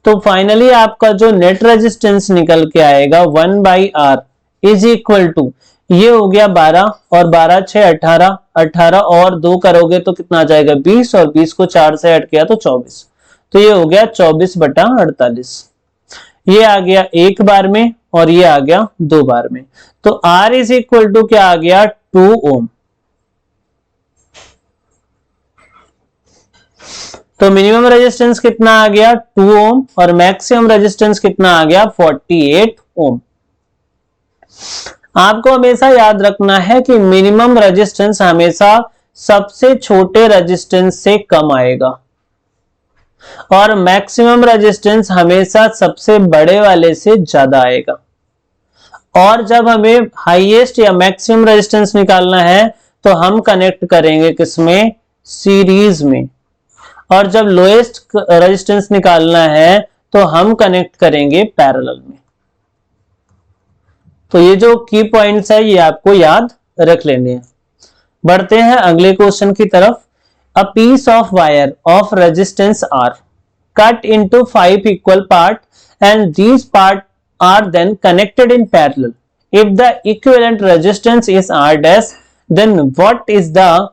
तो फाइनली आपका जो नेट रेजिस्टेंस निकल के आएगा 1/R इज इक्वल टू, ये हो गया 12 और 12 6 18, 18 और 2 करोगे तो कितना आ जाएगा 20, और 20 को 4 से ऐड किया तो 24, तो ये हो गया 24/48। ये आ गया एक बार में और ये आ गया 2 बार में। तो R इज इक्वल टू क्या आ गया 2 ओम। तो मिनिमम रेजिस्टेंस कितना आ गया 2 ओम, और मैक्सिमम रेजिस्टेंस कितना आ गया 48 ओम। आपको हमेशा याद रखना है कि मिनिमम रेजिस्टेंस हमेशा सबसे छोटे रेजिस्टेंस से कम आएगा, और मैक्सिमम रेजिस्टेंस हमेशा सबसे बड़े वाले से ज्यादा आएगा। और जब हमें हाईएस्ट या मैक्सिमम रेजिस्टेंस निकालना है तो हम कनेक्ट करेंगे किसमें, सीरीज में। और जब लोएस्ट रेजिस्टेंस निकालना है तो हम कनेक्ट करेंगे पैरेलल में। तो ये जो की पॉइंट्स है ये आपको याद रख लेने हैं। बढ़ते हैं अगले क्वेश्चन की तरफ। A piece of wire of resistance R cut into 5 equal part and these part are then connected in parallel. If the equivalent resistance is R dash, then what is the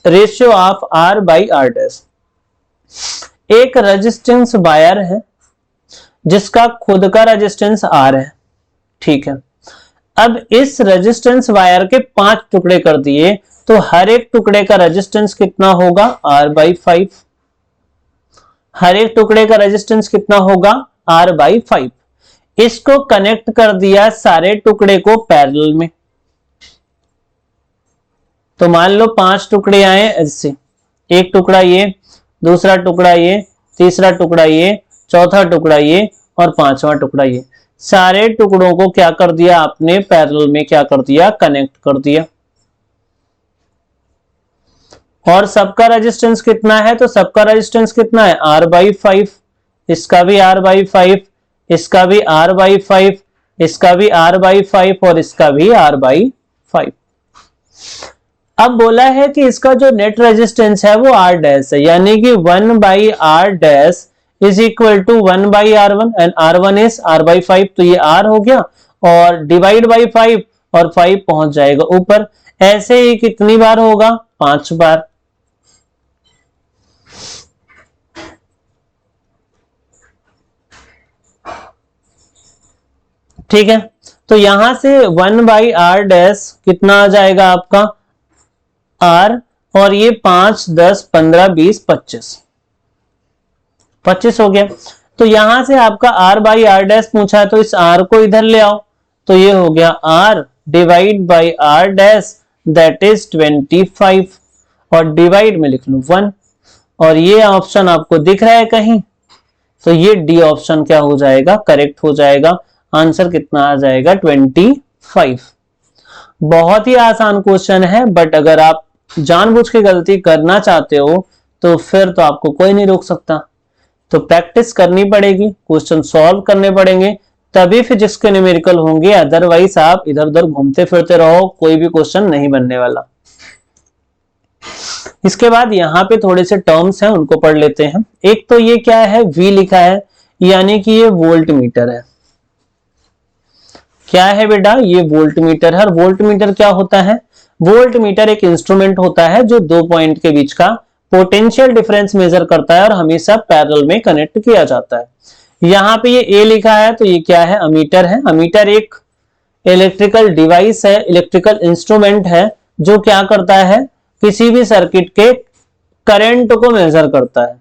ratio of R by R dash. एक resistance wire है जिसका खुद का resistance R है, ठीक है। अब इस रेजिस्टेंस वायर के 5 टुकड़े कर दिए, तो हर एक टुकड़े का रेजिस्टेंस कितना होगा R/5। हर एक टुकड़े का रेजिस्टेंस कितना होगा, R/5। इसको कनेक्ट कर दिया सारे टुकड़े को पैरेलल में। तो मान लो 5 टुकड़े आए ऐसे, एक टुकड़ा ये, दूसरा टुकड़ा ये, तीसरा टुकड़ा ये, चौथा टुकड़ा ये और पांचवा टुकड़ा ये। सारे टुकड़ों को क्या कर दिया आपने, पैरेलल में क्या कर दिया, कनेक्ट कर दिया। और सबका रेजिस्टेंस कितना है, तो सबका रेजिस्टेंस कितना है, R/5। इसका भी R/5, इसका भी R/5, इसका भी R/5 और इसका भी R/5। अब बोला है कि इसका जो नेट रेजिस्टेंस है वो R डैश है, यानी कि 1/R dash is equal to 1/R1 and R1 is R/5। तो ये R हो गया और डिवाइड बाई 5 और 5 पहुंच जाएगा ऊपर। ऐसे ही कितनी बार होगा, 5 बार। ठीक है, तो यहां से 1/R डैश कितना आ जाएगा आपका, R, और ये 5, 10, 15, 20, 25 हो गया। तो यहां से आपका R/R डैश पूछा है, तो इस R को इधर ले आओ, तो ये हो गया R divide by R dash that is 25 और डिवाइड में लिख लो 1। और ये ऑप्शन आपको दिख रहा है कहीं, तो ये डी ऑप्शन क्या हो जाएगा, करेक्ट हो जाएगा। आंसर कितना आ जाएगा, 25। बहुत ही आसान क्वेश्चन है, बट अगर आप जानबूझ के गलती करना चाहते हो तो फिर तो आपको कोई नहीं रोक सकता। तो प्रैक्टिस करनी पड़ेगी, क्वेश्चन सॉल्व करने पड़ेंगे, तभी फिजिक्स के न्यूमेरिकल होंगे। अदरवाइज आप इधर उधर घूमते फिरते रहो, कोई भी क्वेश्चन नहीं बनने वाला। इसके बाद यहाँ पे थोड़े से टर्म्स हैं, उनको पढ़ लेते हैं। एक तो ये क्या है, V लिखा है, यानी कि ये वोल्ट मीटर है। क्या है बेटा, ये वोल्ट मीटर है। और वोल्ट मीटर क्या होता है, वोल्ट मीटर एक इंस्ट्रूमेंट होता है जो 2 पॉइंट के बीच का पोटेंशियल डिफरेंस मेजर करता है और हमेशा पैरेलल में कनेक्ट किया जाता है। यहाँ पे ये ए लिखा है, तो ये क्या है, अमीटर है। अमीटर एक इलेक्ट्रिकल डिवाइस है, इलेक्ट्रिकल इंस्ट्रूमेंट है जो क्या करता है, किसी भी सर्किट के करंट को मेजर करता है।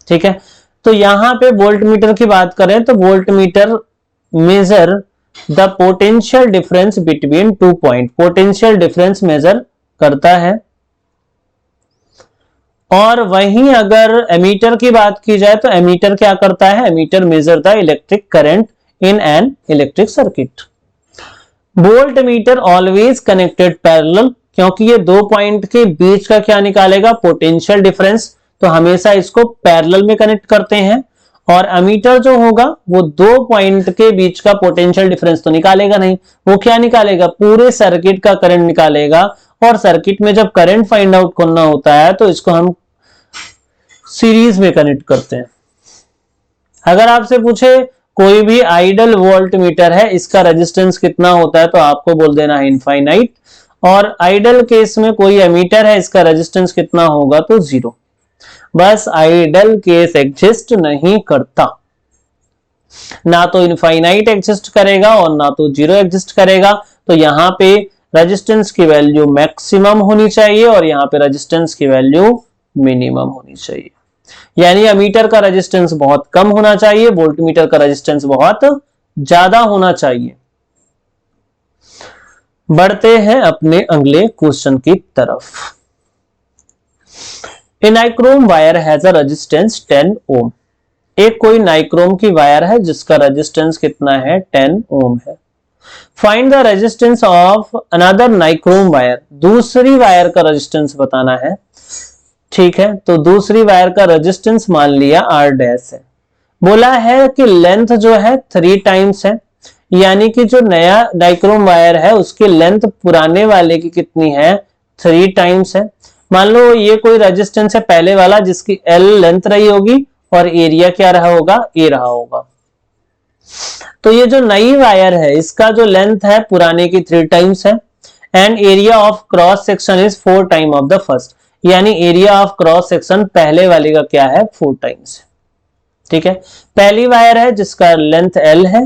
ठीक है, तो यहाँ पे वोल्ट मीटर की बात करें तो volt meter measure the potential difference between 2 point, potential difference measure करता है। और वहीं अगर एमीटर की बात की जाए तो एमीटर क्या करता है, ammeter measure the electric current in an electric circuit. Volt meter always connected parallel, क्योंकि ये 2 पॉइंट के बीच का क्या निकालेगा, पोटेंशियल डिफरेंस, तो हमेशा इसको पैरेलल में कनेक्ट करते हैं। और अमीटर जो होगा वो 2 पॉइंट के बीच का पोटेंशियल डिफरेंस तो निकालेगा नहीं, वो क्या निकालेगा, पूरे सर्किट का करंट निकालेगा। और सर्किट में जब करंट फाइंड आउट करना होता है तो इसको हम सीरीज में कनेक्ट करते हैं। अगर आपसे पूछे कोई भी आइडल वोल्ट मीटर है, इसका रेजिस्टेंस कितना होता है, तो आपको बोल देना है इनफाइनाइट। और आइडल केस में कोई एमीटर है, इसका रेजिस्टेंस कितना होगा, तो 0। बस आइडल केस एग्जिस्ट नहीं करता, ना तो इनफाइनाइट एग्जिस्ट करेगा और ना तो 0 एग्जिस्ट करेगा। तो यहाँ पे रेजिस्टेंस की वैल्यू मैक्सिमम होनी चाहिए और यहाँ पे रेजिस्टेंस की वैल्यू मिनिमम होनी चाहिए। यानी अमीटर का रेजिस्टेंस बहुत कम होना चाहिए, वोल्ट मीटर का रेजिस्टेंस बहुत ज्यादा होना चाहिए। बढ़ते हैं अपने अगले क्वेश्चन की तरफ। A nichrome wire has a resistance 10 ohm. एक कोई नाइक्रोम की वायर है जिसका रेजिस्टेंस कितना है, 10 ओम है। Find the resistance of another nichrome wire. दूसरी वायर का रेजिस्टेंस बताना है। ठीक है, तो दूसरी वायर का रेजिस्टेंस मान लिया R डैश है। बोला है कि लेंथ जो है 3 टाइम्स है, यानी कि जो नया नाइक्रोम वायर है उसकी लेंथ पुराने वाले की कितनी है, 3 टाइम्स है। मान लो ये कोई रेजिस्टेंस है पहले वाला जिसकी L लेंथ रही होगी और एरिया क्या रहा होगा, A रहा होगा। तो ये जो नई वायर है इसका जो लेंथ है पुराने की 3 टाइम्स है and area of cross section is 4 time of the first, यानी एरिया ऑफ क्रॉस सेक्शन पहले वाले का क्या है, 4 टाइम्स है। ठीक है, पहली वायर है जिसका लेंथ L है,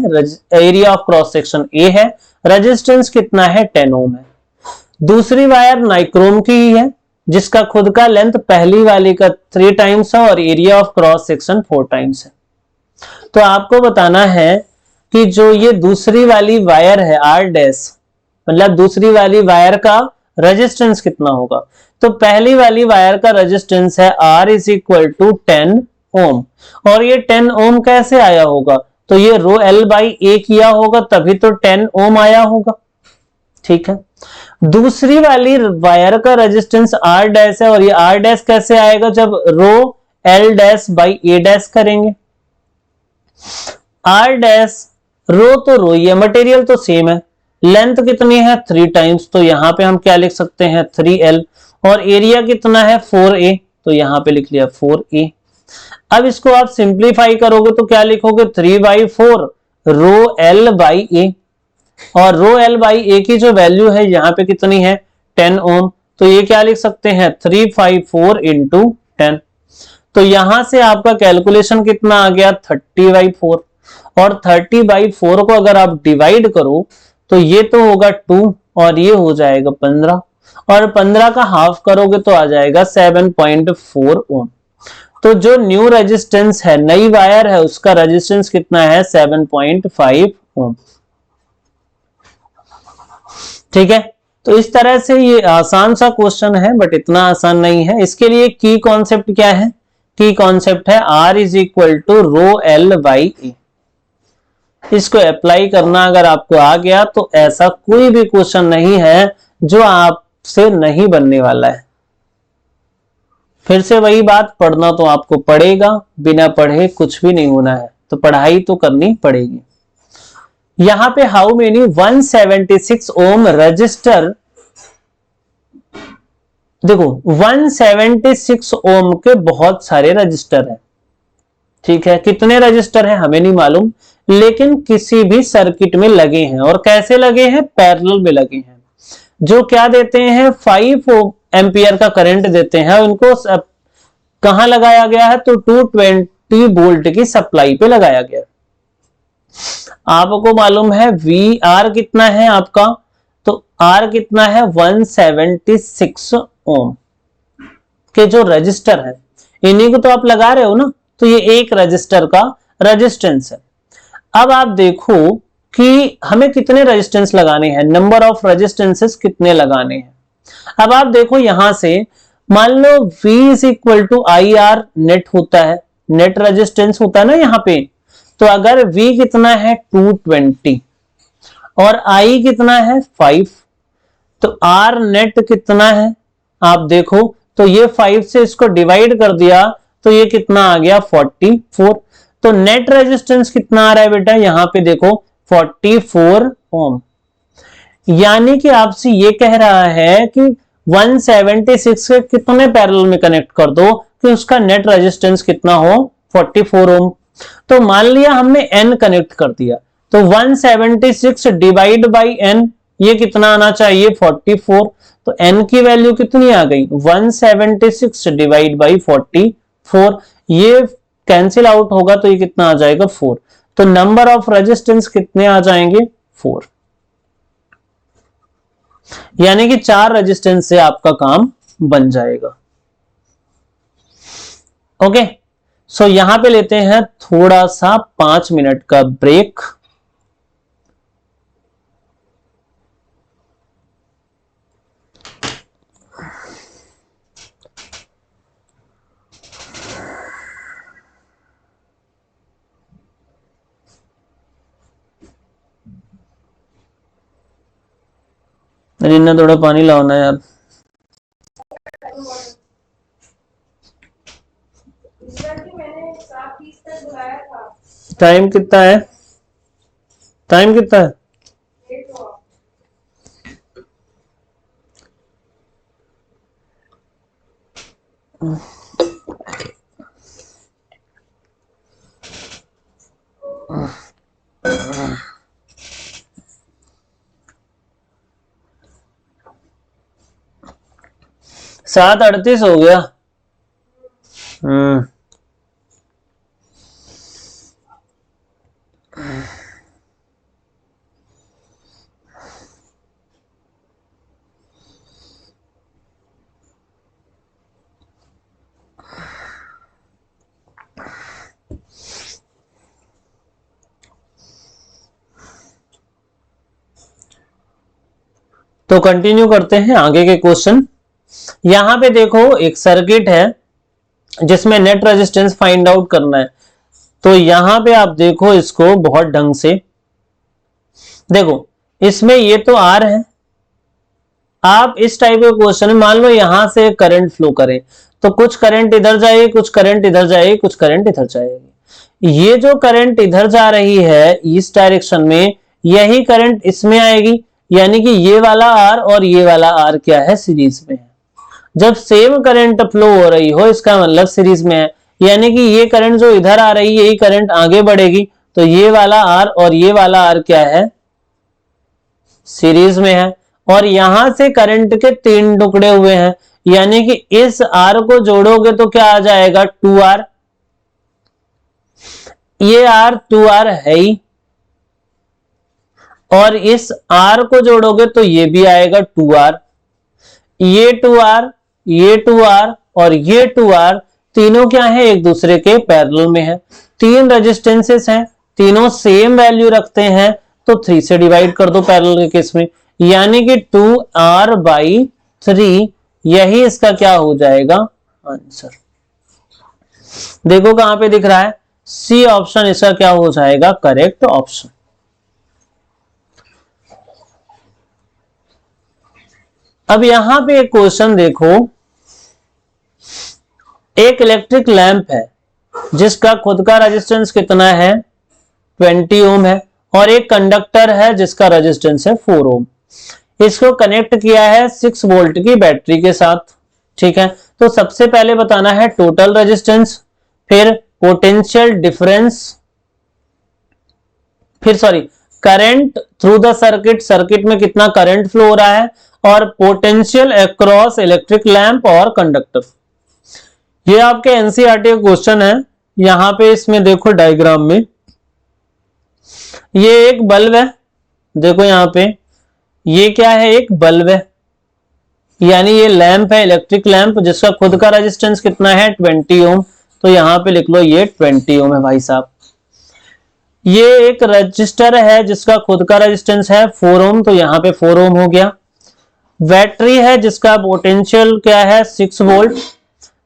area of cross section A है, रेजिस्टेंस कितना है, 10 ओम है। दूसरी वायर नाइक्रोम की ही है, जिसका खुद का लेंथ पहली वाली का 3 टाइम्स है और area of cross section 4 times है। तो आपको बताना है कि जो ये दूसरी वाली वायर है आर डैश, मतलब दूसरी वाली वायर का रेजिस्टेंस कितना होगा। तो पहली वाली वायर का रेजिस्टेंस है R इज इक्वल टू 10 ओम, और ये 10 ओम कैसे आया होगा, तो ये रो L बाई ए किया होगा तभी तो 10 ओम आया होगा। ठीक है, दूसरी वाली वायर का रेजिस्टेंस R डैश है, और ये R डैश कैसे आएगा, जब रो L dash by A dash करेंगे। R डैश रो तो रो ही है, मटेरियल तो सेम है, लेंथ कितनी है 3 टाइम्स, तो यहां पे हम क्या लिख सकते हैं 3L, और एरिया कितना है 4A, तो यहां पे लिख लिया 4A। अब इसको आप सिंप्लीफाई करोगे तो क्या लिखोगे 3/4 रो L बाई ए, और रो L बाई ए की जो वैल्यू है यहाँ पे कितनी है 10 ओम, तो ये क्या लिख सकते हैं 354 इंटू 10। तो यहां से आपका कैलकुलेशन कितना आ गया 30/4, और 30/4 को अगर आप डिवाइड करो तो ये तो होगा 2 और ये हो जाएगा 15, और 15 का हाफ करोगे तो आ जाएगा 7.4 ओम। तो जो न्यू रेजिस्टेंस है, नई वायर है, उसका रेजिस्टेंस कितना है 7.5 ओम। ठीक है, तो इस तरह से ये आसान सा क्वेश्चन है, बट इतना आसान नहीं है। इसके लिए की कॉन्सेप्ट क्या है, की कॉन्सेप्ट है R is equal to rho L by A. इसको अप्लाई करना अगर आपको आ गया तो ऐसा कोई भी क्वेश्चन नहीं है जो आपसे नहीं बनने वाला है। फिर से वही बात, पढ़ना तो आपको पड़ेगा, बिना पढ़े कुछ भी नहीं होना है, तो पढ़ाई तो करनी पड़ेगी। यहां पे हाउ मेनी 176 ओम रजिस्टर, देखो 176 ओम के बहुत सारे रजिस्टर हैं। ठीक है, कितने रजिस्टर हैं हमें नहीं मालूम, लेकिन किसी भी सर्किट में लगे हैं, और कैसे लगे हैं पैरेलल में लगे हैं, जो क्या देते हैं 5 एम्पियर का करंट देते हैं। उनको कहां लगाया गया है, तो 220 वोल्ट की सप्लाई पे लगाया गया। आपको मालूम है वी आर कितना है आपका, तो आर कितना है 176 ओम के जो रजिस्टर है, इन्हीं को तो आप लगा रहे हो ना, तो ये एक रजिस्टर का रेजिस्टेंस है। अब आप देखो कि हमें कितने रेजिस्टेंस लगाने हैं, नंबर ऑफ रेजिस्टेंसेस कितने लगाने हैं। अब आप देखो यहां से, मान लो V is equal to I R net होता है, नेट रेजिस्टेंस होता है ना यहाँ पे, तो अगर V कितना है 220 और I कितना है 5, तो R नेट कितना है आप देखो, तो ये 5 से इसको डिवाइड कर दिया तो ये कितना आ गया 44। तो नेट रेजिस्टेंस कितना आ रहा है बेटा, यहां पे देखो 44 ओम। यानी कि आपसे ये कह रहा है कि 176 के कितने पैरेलल में कनेक्ट कर दो कि उसका नेट रेजिस्टेंस कितना हो 44 ओम। तो मान लिया हमने n कनेक्ट कर दिया, तो 176 डिवाइड बाई n, ये कितना आना चाहिए 44, तो n की वैल्यू कितनी आ गई 176 डिवाइड बाई 44, ये कैंसिल आउट होगा तो ये कितना आ जाएगा 4। तो नंबर ऑफ रेजिस्टेंस कितने आ जाएंगे 4, यानी कि 4 रेजिस्टेंस से आपका काम बन जाएगा। ओके, सो यहां पे लेते हैं थोड़ा सा 5 मिनट का ब्रेक। इन्हें थोड़ा पानी लाओ ना यार। टाइम कितना है, टाइम कितना है, सात 38 हो गया। हम्म, तो कंटिन्यू करते हैं आगे के क्वेश्चन। यहां पे देखो एक सर्किट है जिसमें नेट रेजिस्टेंस फाइंड आउट करना है। तो यहां पे आप देखो इसको बहुत ढंग से देखो, इसमें ये तो आर है। आप इस टाइप के क्वेश्चन में मान लो यहां से करंट फ्लो करे तो कुछ करंट इधर जाएगी, कुछ करंट इधर जाएगी, कुछ करंट इधर जाएगी। ये जो करंट इधर जा रही है इस डायरेक्शन में, यही करंट इसमें आएगी, यानी कि ये वाला आर और ये वाला आर क्या है, सीरीज में है। जब सेम करंट फ्लो हो रही हो इसका मतलब सीरीज में है, यानी कि ये करंट जो इधर आ रही है यही करंट आगे बढ़ेगी, तो ये वाला आर और ये वाला आर क्या है, सीरीज में है। और यहां से करंट के 3 टुकड़े हुए हैं, यानी कि इस आर को जोड़ोगे तो क्या आ जाएगा, 2R। ये आर 2R है ही, और इस आर को जोड़ोगे तो ये भी आएगा 2R। ये 2R, ये 2R और ये 2R तीनों क्या है, एक दूसरे के पैरेलल में है। 3 रेजिस्टेंसेस हैं, तीनों सेम वैल्यू रखते हैं, तो 3 से डिवाइड कर दो पैरेलल के केस में, यानी कि 2R/3, यही इसका क्या हो जाएगा, आंसर। देखो कहां पे दिख रहा है, सी ऑप्शन इसका क्या हो जाएगा, करेक्ट ऑप्शन। अब यहां पे एक क्वेश्चन देखो, एक इलेक्ट्रिक लैंप है जिसका खुद का रेजिस्टेंस कितना है, 20 ओम है, और एक कंडक्टर है जिसका रेजिस्टेंस है 4 ओम। इसको कनेक्ट किया है 6 वोल्ट की बैटरी के साथ, ठीक है। तो सबसे पहले बताना है टोटल रेजिस्टेंस, फिर पोटेंशियल डिफरेंस, फिर current through the circuit, circuit में कितना करंट फ्लो हो रहा है, और पोटेंशियल अक्रॉस इलेक्ट्रिक लैंप और कंडक्टर। ये आपके एनसीईआरटी का क्वेश्चन है। यहां पे इसमें देखो डायग्राम में, ये एक बल्ब है, देखो यहां पे ये क्या है, एक बल्ब है, यानी ये लैंप है, इलेक्ट्रिक लैंप, जिसका खुद का रेजिस्टेंस कितना है, 20 ओम। तो यहां पे लिख लो ये 20 ओम है भाई साहब। ये एक रजिस्टर है जिसका खुद का रेजिस्टेंस है 4 ओम, तो यहां पे 4 ओम हो गया। बैटरी है जिसका पोटेंशियल क्या है, 6 वोल्ट।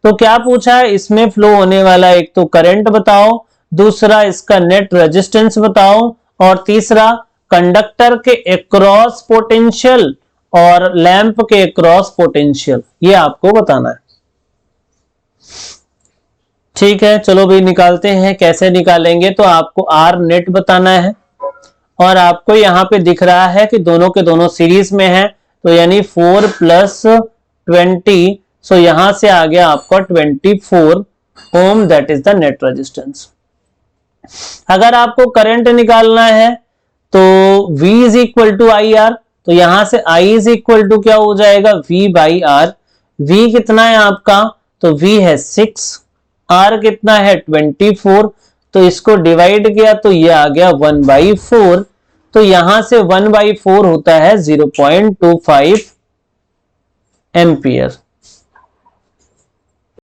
तो क्या पूछा है, इसमें फ्लो होने वाला एक तो करंट बताओ, दूसरा इसका नेट रेजिस्टेंस बताओ, और तीसरा कंडक्टर के अक्रॉस पोटेंशियल और लैंप के अक्रॉस पोटेंशियल, ये आपको बताना है। ठीक है, चलो भाई निकालते हैं। कैसे निकालेंगे, तो आपको आर नेट बताना है, और आपको यहां पे दिख रहा है कि दोनों के दोनों सीरीज में है, तो यानी 4 + 20, सो यहां से आ गया आपका 24 ohm, that is the net resistance. अगर आपको करंट निकालना है तो V = IR, तो यहां से I = क्या हो जाएगा, V/R। V कितना है आपका, तो V है 6, R कितना है 24, तो इसको डिवाइड किया तो ये आ गया 1/4, तो यहां से 1/4 होता है 0.25 एम्पियर।